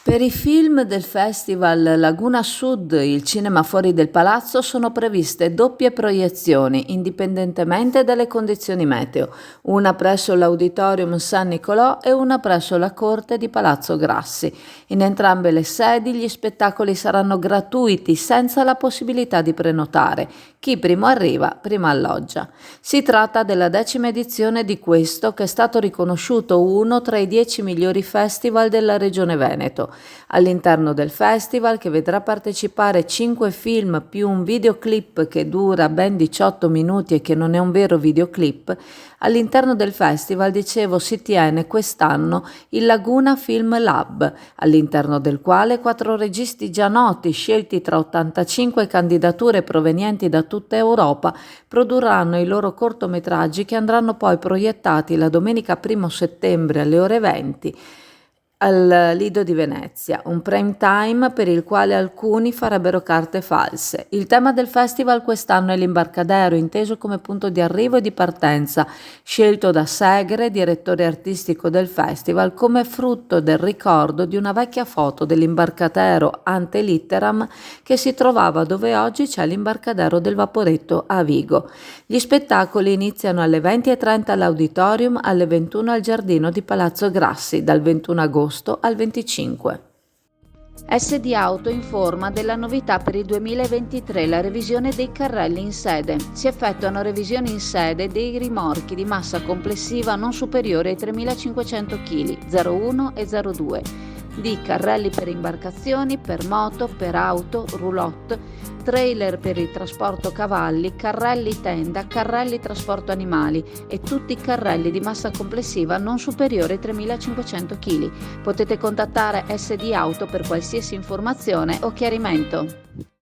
Per i film del Festival Laguna Sud, il cinema fuori del palazzo, sono previste doppie proiezioni, indipendentemente dalle condizioni meteo, una presso l'Auditorium San Nicolò e una presso la Corte di Palazzo Grassi. In entrambe le sedi gli spettacoli saranno gratuiti, senza la possibilità di prenotare. Chi primo arriva, prima alloggia. Si tratta della 10ª edizione di questo, che è stato riconosciuto uno tra i 10 migliori festival della Regione Veneto. All'interno del festival, che vedrà partecipare 5 film più un videoclip che dura ben 18 minuti e che non è un vero videoclip, all'interno del festival, dicevo, si tiene quest'anno il Laguna Film Lab, all'interno del quale 4 registi già noti, scelti tra 85 candidature provenienti da tutta Europa, produrranno i loro cortometraggi che andranno poi proiettati la domenica 1 settembre alle ore 20 al Lido di Venezia, un prime time per il quale alcuni farebbero carte false. Il tema del festival quest'anno è l'Imbarcadero, inteso come punto di arrivo e di partenza, scelto da Segre, direttore artistico del festival, come frutto del ricordo di una vecchia foto dell'Imbarcadero ante litteram che si trovava dove oggi c'è l'Imbarcadero del Vaporetto a Vigo. Gli spettacoli iniziano alle 20:30 all'Auditorium, alle 21 al Giardino di Palazzo Grassi, dal 21 agosto al 25. SD Auto informa della novità per il 2023, la revisione dei carrelli in sede. Si effettuano revisioni in sede dei rimorchi di massa complessiva non superiore ai 3.500 kg, 01 e 02, di carrelli per imbarcazioni, per moto, per auto, roulotte, trailer per il trasporto cavalli, carrelli tenda, carrelli trasporto animali e tutti i carrelli di massa complessiva non superiore ai 3.500 kg. Potete contattare SD Auto per qualsiasi informazione o chiarimento.